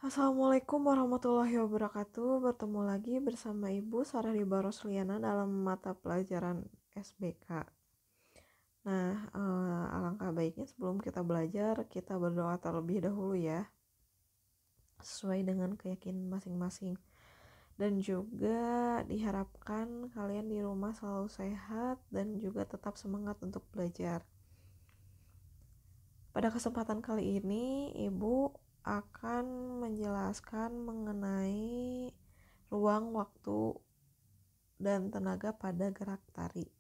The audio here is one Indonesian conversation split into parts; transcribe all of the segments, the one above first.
Assalamualaikum warahmatullahi wabarakatuh. Bertemu lagi bersama Ibu Sarah Rosliana dalam mata pelajaran SBK. Nah, alangkah baiknya sebelum kita belajar, kita berdoa terlebih dahulu ya, sesuai dengan keyakinan masing-masing. Dan juga diharapkan kalian di rumah selalu sehat dan juga tetap semangat untuk belajar. Pada kesempatan kali ini, Ibu akan menjelaskan mengenai ruang, waktu, dan tenaga pada gerak tari.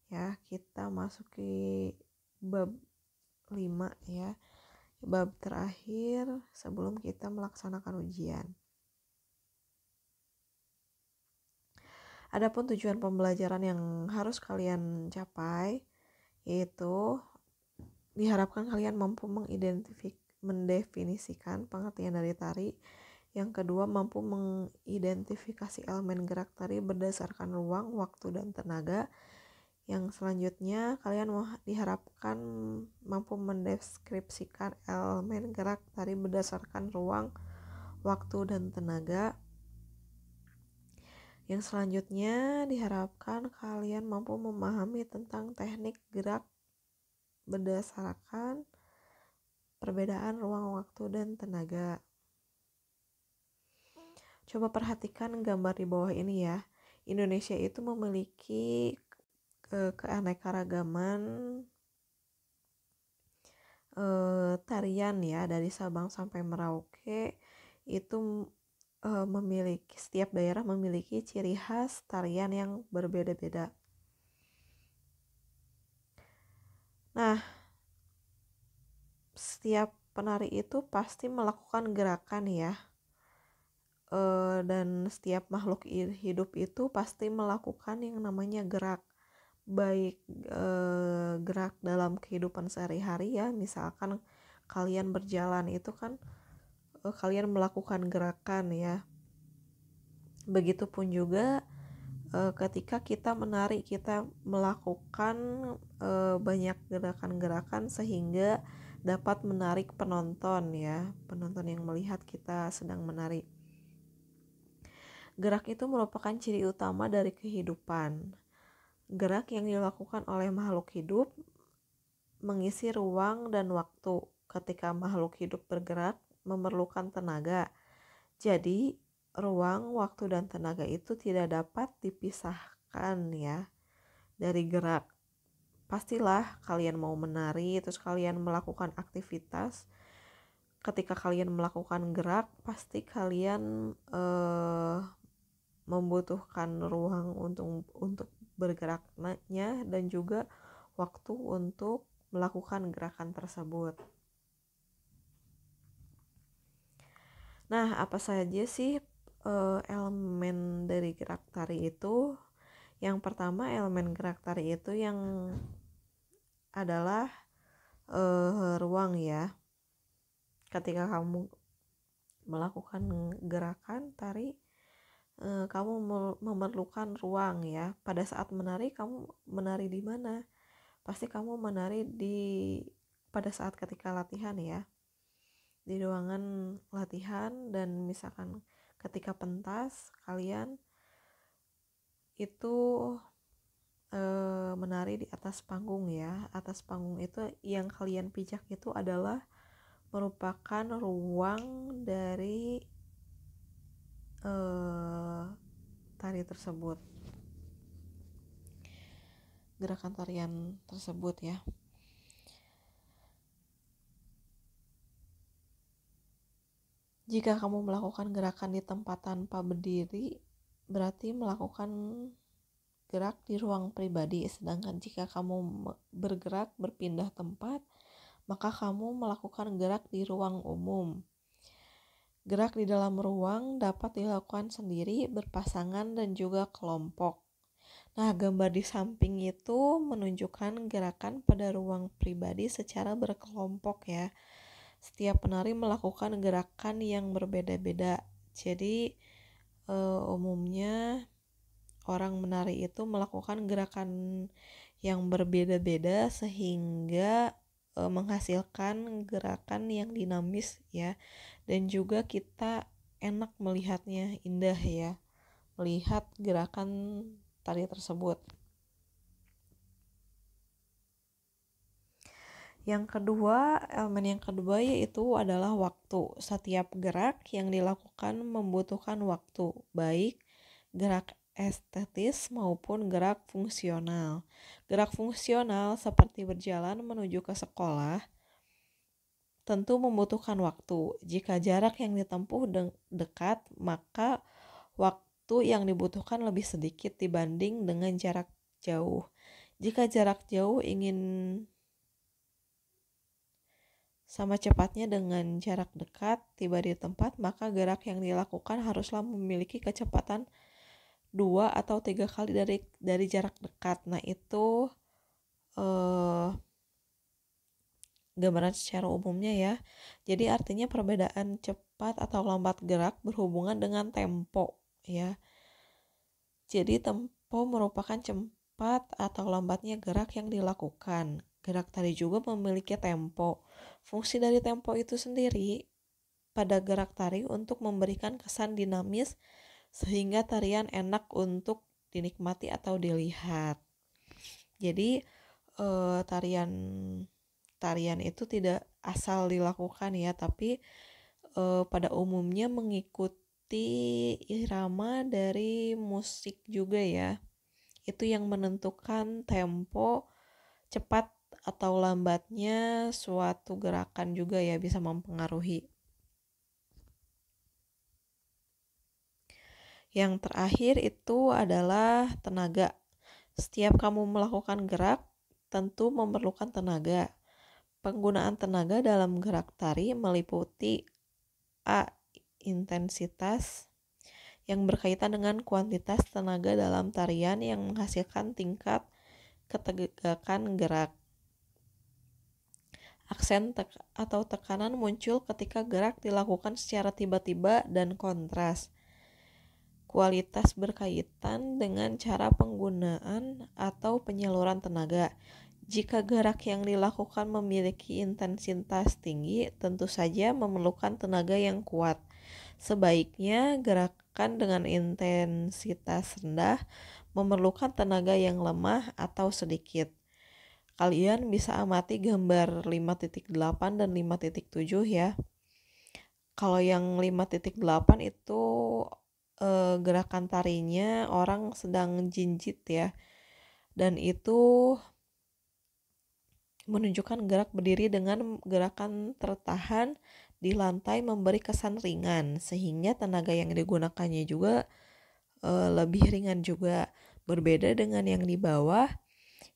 Ya, kita masuki bab 5 ya. Bab terakhir sebelum kita melaksanakan ujian. Adapun tujuan pembelajaran yang harus kalian capai yaitu diharapkan kalian mampu mendefinisikan pengertian dari tari. Yang kedua, mampu mengidentifikasi elemen gerak tari berdasarkan ruang, waktu, dan tenaga. Yang selanjutnya, kalian diharapkan mampu mendeskripsikan elemen gerak tari berdasarkan ruang, waktu, dan tenaga. Yang selanjutnya, diharapkan kalian mampu memahami tentang teknik gerak berdasarkan perbedaan ruang, waktu, dan tenaga. Coba perhatikan gambar di bawah ini ya. Indonesia itu memiliki keanekaragaman tarian ya, dari Sabang sampai Merauke itu memiliki, setiap daerah memiliki ciri khas tarian yang berbeda-beda. Nah, setiap penari itu pasti melakukan gerakan ya, dan setiap makhluk hidup itu pasti melakukan yang namanya gerak, baik gerak dalam kehidupan sehari-hari ya, misalkan kalian berjalan itu kan kalian melakukan gerakan ya. Begitupun juga ketika kita menari, kita melakukan banyak gerakan-gerakan sehingga dapat menarik penonton ya, penonton yang melihat kita sedang menari. Gerak itu merupakan ciri utama dari kehidupan. Gerak yang dilakukan oleh makhluk hidup mengisi ruang dan waktu. Ketika makhluk hidup bergerak memerlukan tenaga. Jadi, ruang, waktu, dan tenaga itu tidak dapat dipisahkan ya dari gerak. Pastilah kalian mau menari, terus kalian melakukan aktivitas. Ketika kalian melakukan gerak, pasti kalian membutuhkan ruang untuk bergeraknya dan juga waktu untuk melakukan gerakan tersebut. Nah, apa saja sih elemen dari gerak tari itu? Yang pertama, elemen gerak tari itu yang adalah ruang ya. Ketika kamu melakukan gerakan tari, kamu memerlukan ruang ya. Pada saat menari, kamu menari di mana? Pasti kamu menari pada saat ketika latihan ya, di ruangan latihan. Dan misalkan ketika pentas, kalian itu menari di atas panggung ya. Atas panggung itu yang kalian pijak itu adalah merupakan ruang dari tari tersebut, gerakan tarian tersebut ya. Jika kamu melakukan gerakan di tempat tanpa berdiri, berarti melakukan gerak di ruang pribadi. Sedangkan jika kamu bergerak berpindah tempat, maka kamu melakukan gerak di ruang umum. Gerak di dalam ruang dapat dilakukan sendiri, berpasangan, dan juga kelompok. Nah, gambar di samping itu menunjukkan gerakan pada ruang pribadi secara berkelompok ya. Setiap penari melakukan gerakan yang berbeda-beda. Jadi umumnya orang menari itu melakukan gerakan yang berbeda-beda sehingga menghasilkan gerakan yang dinamis ya, dan juga kita enak melihatnya, indah ya melihat gerakan tari tersebut. Elemen yang kedua yaitu adalah waktu. Setiap gerak yang dilakukan membutuhkan waktu, baik gerak estetis maupun gerak fungsional. Gerak fungsional seperti berjalan menuju ke sekolah tentu membutuhkan waktu. Jika jarak yang ditempuh dekat, maka waktu yang dibutuhkan lebih sedikit dibanding dengan jarak jauh. Jika jarak jauh ingin sama cepatnya dengan jarak dekat tiba di tempat, maka gerak yang dilakukan haruslah memiliki kecepatan 2 atau 3 kali dari jarak dekat. Nah, itu gambaran secara umumnya ya. Jadi artinya perbedaan cepat atau lambat gerak berhubungan dengan tempo ya. Jadi tempo merupakan cepat atau lambatnya gerak yang dilakukan. Gerak tari juga memiliki tempo. Fungsi dari tempo itu sendiri pada gerak tari untuk memberikan kesan dinamis sehingga tarian enak untuk dinikmati atau dilihat. Jadi tarian itu tidak asal dilakukan ya, tapi pada umumnya mengikuti irama dari musik juga ya. Itu yang menentukan tempo cepat atau lambatnya suatu gerakan juga ya, bisa mempengaruhi. Yang terakhir itu adalah tenaga. Setiap kamu melakukan gerak tentu memerlukan tenaga. Penggunaan tenaga dalam gerak tari meliputi A. Intensitas yang berkaitan dengan kuantitas tenaga dalam tarian yang menghasilkan tingkat ketegakan gerak. Aksen atau tekanan muncul ketika gerak dilakukan secara tiba-tiba dan kontras. Kualitas berkaitan dengan cara penggunaan atau penyaluran tenaga. Jika gerak yang dilakukan memiliki intensitas tinggi, tentu saja memerlukan tenaga yang kuat. Sebaiknya gerakan dengan intensitas rendah memerlukan tenaga yang lemah atau sedikit. Kalian bisa amati gambar 5.8 dan 5.7 ya. Kalau yang 5.8 itu gerakan tarinya orang sedang jinjit ya. Dan itu menunjukkan gerak berdiri dengan gerakan tertahan di lantai memberi kesan ringan, sehingga tenaga yang digunakannya juga lebih ringan juga. Berbeda dengan yang di bawah,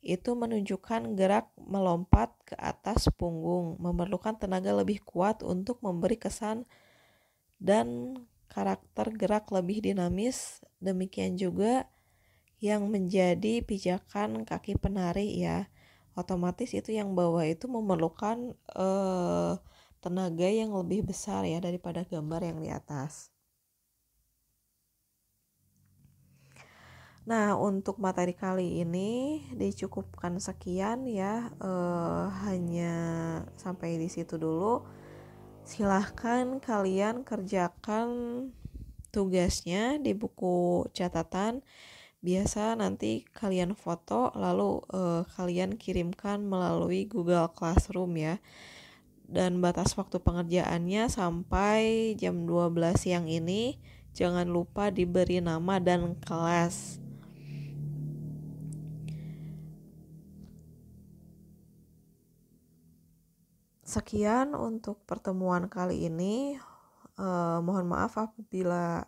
itu menunjukkan gerak melompat ke atas punggung, memerlukan tenaga lebih kuat untuk memberi kesan dan karakter gerak lebih dinamis. Demikian juga yang menjadi pijakan kaki penari ya. Otomatis itu yang bawah itu memerlukan tenaga yang lebih besar ya daripada gambar yang di atas. Nah, untuk materi kali ini dicukupkan sekian ya, hanya sampai di situ dulu. Silahkan kalian kerjakan tugasnya di buku catatan. Biasa nanti kalian foto lalu kalian kirimkan melalui Google Classroom ya. Dan batas waktu pengerjaannya sampai jam 12 siang ini. Jangan lupa diberi nama dan kelas. Sekian untuk pertemuan kali ini. Mohon maaf apabila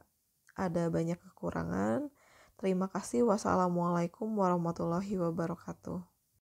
ada banyak kekurangan. Terima kasih. Wassalamualaikum warahmatullahi wabarakatuh.